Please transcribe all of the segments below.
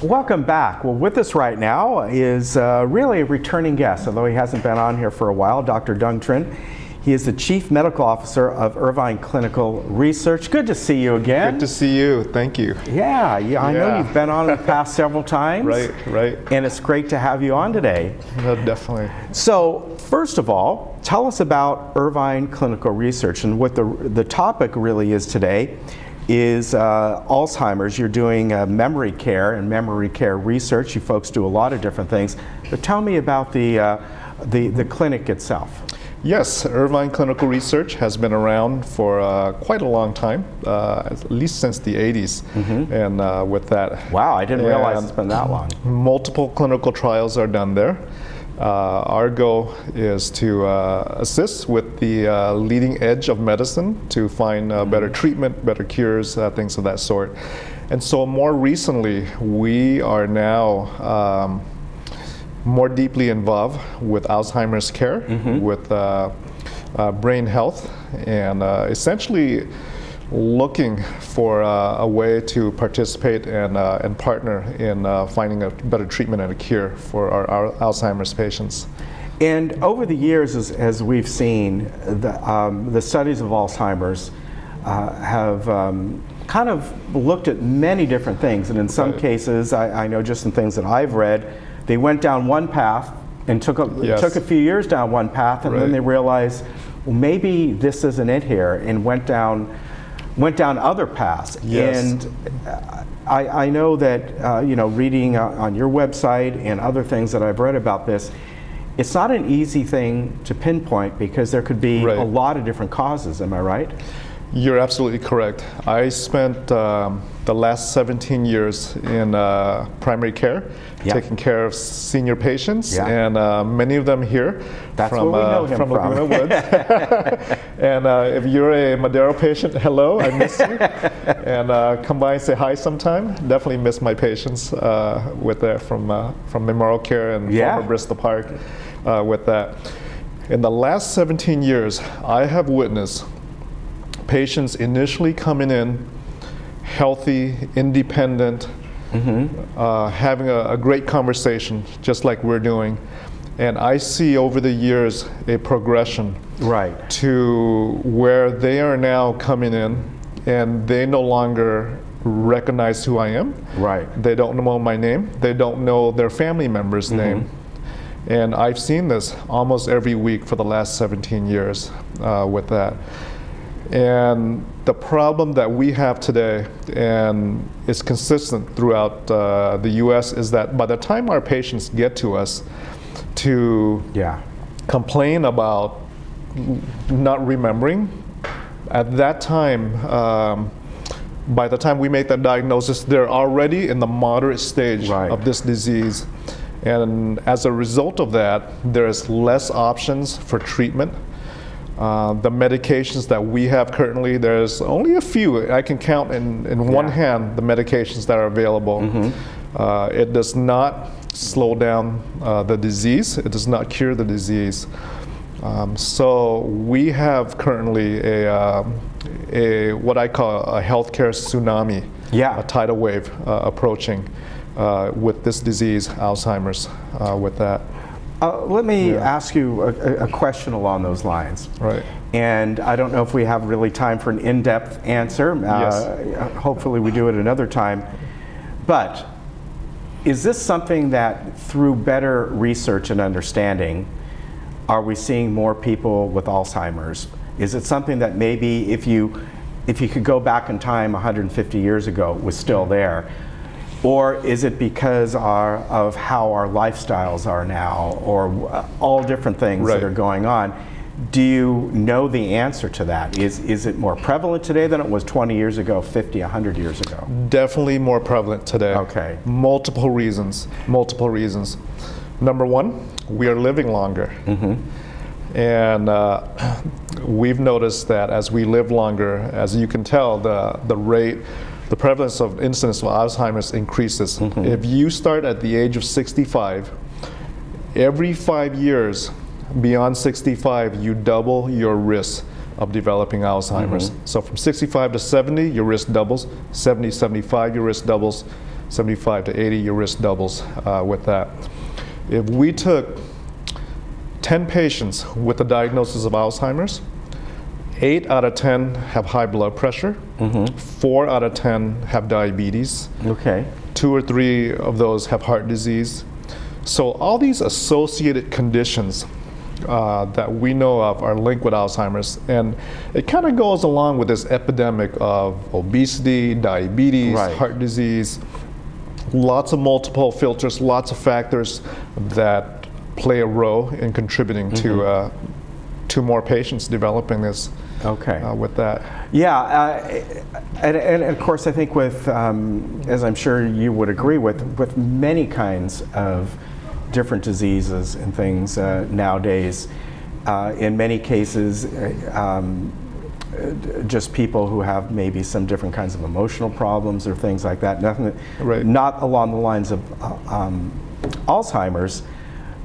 Welcome back. Well, with us right now is really a returning guest, although he hasn't been on here for a while, Dr. Dung Trinh. He is the Chief Medical Officer of Irvine Clinical Research. Good to see you again. Good to see you. Thank you. Yeah, I know you've been on in the past several times. Right. And it's great to have you on today. No, definitely. So, first of all, tell us about Irvine Clinical Research, and what the topic really is today is Alzheimer's. You're doing memory care and memory care research. You folks do a lot of different things. But tell me about the clinic itself. Yes, Irvine Clinical Research has been around for quite a long time, at least since the 80s. And with that. Wow, I didn't realize it's been that long. Multiple clinical trials are done there. Our goal is to assist with the leading edge of medicine to find better treatment, better cures, things of that sort. And so more recently, we are now more deeply involved with Alzheimer's care, with brain health, and essentially looking for a way to participate and partner in finding a better treatment and a cure for our Alzheimer's patients. And over the years, as we've seen, the studies of Alzheimer's have kind of looked at many different things, and in some cases, I know just in things that I've read, they went down one path and took a few years down one path, and then they realized, well, maybe this isn't it here, and went down other paths. Yes. And I know that reading on your website and other things that I've read about this, it's not an easy thing to pinpoint because there could be a lot of different causes. Am I right? You're absolutely correct. I spent the last 17 years in primary care, taking care of senior patients, and many of them here from Laguna Woods. And if you're a Madero patient, hello, I miss you. And come by and say hi sometime. Definitely miss my patients with that from Memorial Care and former Bristol Park with that. In the last 17 years, I have witnessed patients initially coming in healthy, independent, having a great conversation, just like we're doing. And I see over the years a progression to where they are now coming in and they no longer recognize who I am. They don't know my name. They don't know their family member's name. And I've seen this almost every week for the last 17 years with that. And the problem that we have today, and it's consistent throughout the US, is that by the time our patients get to us to complain about not remembering, at that time, by the time we make that diagnosis, they're already in the moderate stage of this disease. And as a result of that, there's less options for treatment. The medications that we have currently, there's only a few. I can count in one hand the medications that are available. It does not slow down the disease. It does not cure the disease. So we have currently a what I call a healthcare tsunami, a tidal wave approaching with this disease, Alzheimer's, with that. Let me ask you a question along those lines. And I don't know if we have really time for an in-depth answer. Hopefully we do it another time. But is this something that through better research and understanding, are we seeing more people with Alzheimer's? Is it something that maybe if you could go back in time 150 years ago was still there? Or is it because of how our lifestyles are now, or all different things that are going on? Do you know the answer to that? Is it more prevalent today than it was 20 years ago, 50, 100 years ago? Definitely more prevalent today. Multiple reasons. Number one, we are living longer. And we've noticed that as we live longer, as you can tell, the prevalence of incidence of Alzheimer's increases. If you start at the age of 65, every 5 years beyond 65, you double your risk of developing Alzheimer's. So from 65 to 70, your risk doubles. 70, 75, your risk doubles. 75 to 80, your risk doubles with that. If we took 10 patients with a diagnosis of Alzheimer's, 8 out of 10 have high blood pressure, 4 out of 10 have diabetes, 2 or 3 of those have heart disease. So all these associated conditions that we know of are linked with Alzheimer's, and it kind of goes along with this epidemic of obesity, diabetes, heart disease, lots of multiple filters, lots of factors that play a role in contributing to more patients developing this with that. Yeah, and of course I think with, as I'm sure you would agree with many kinds of different diseases and things nowadays, in many cases just people who have maybe some different kinds of emotional problems or things like that, not along the lines of Alzheimer's,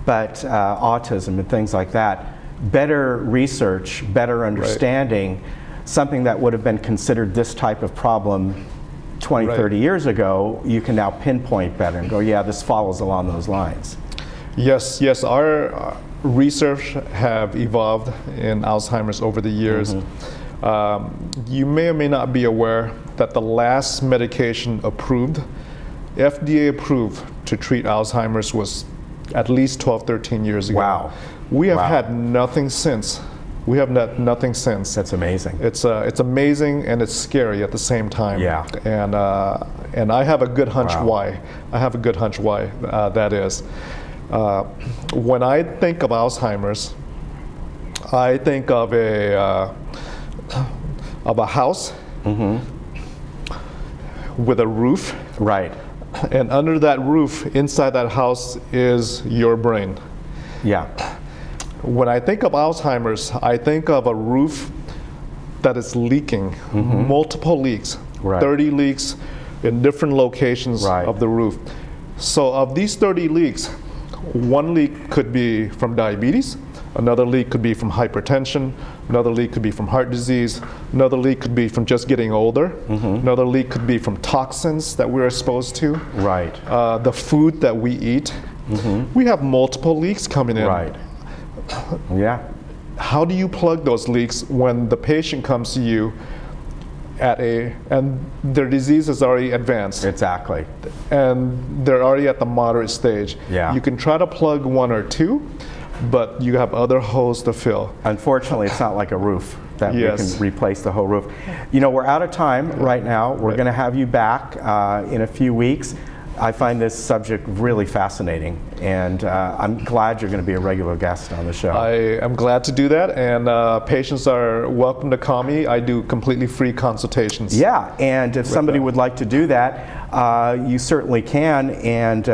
but autism and things like that. Better research, better understanding, something that would have been considered this type of problem 20, 30 years ago, you can now pinpoint better and go, yeah, this follows along those lines. Yes, our research have evolved in Alzheimer's over the years. You may or may not be aware that the last medication approved, FDA approved to treat Alzheimer's was at least 12, 13 years ago. Wow. We have had nothing since. We have nothing since. That's amazing. It's amazing and it's scary at the same time. Yeah. And I have a good hunch why. I have a good hunch why that is. When I think of Alzheimer's, I think of a house with a roof. Right. And under that roof, inside that house, is your brain. Yeah. When I think of Alzheimer's, I think of a roof that is leaking, multiple leaks, 30 leaks in different locations of the roof. So of these 30 leaks, one leak could be from diabetes, another leak could be from hypertension, another leak could be from heart disease, another leak could be from just getting older, another leak could be from toxins that we're exposed to, the food that we eat. We have multiple leaks coming in. Yeah. How do you plug those leaks when the patient comes to you and their disease is already advanced? Exactly. And they're already at the moderate stage. Yeah. You can try to plug 1 or 2, but you have other holes to fill. Unfortunately, it's not like a roof that we can replace the whole roof. You know, we're out of time right now. We're going to have you back in a few weeks. I find this subject really fascinating, and I'm glad you're going to be a regular guest on the show. I am glad to do that, and patients are welcome to call me. I do completely free consultations. Yeah, and if somebody would like to do that, you certainly can, and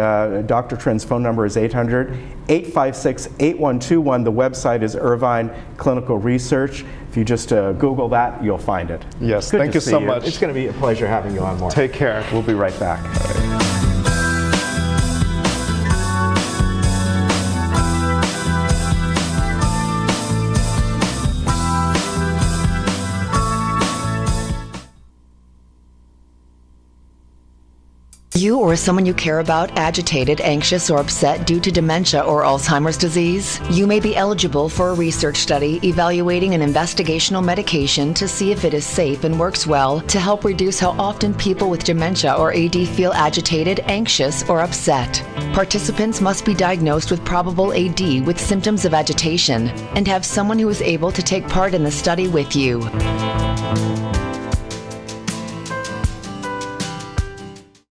Dr. Trin's phone number is 800-856-8121. The website is Irvine Clinical Research. If you just Google that, you'll find it. Yes, thank you so much. It's going to be a pleasure having you on more. Take care. We'll be right back. You or someone you care about agitated, anxious, or upset due to dementia or Alzheimer's disease? You may be eligible for a research study evaluating an investigational medication to see if it is safe and works well to help reduce how often people with dementia or AD feel agitated, anxious, or upset. Participants must be diagnosed with probable AD with symptoms of agitation and have someone who is able to take part in the study with you.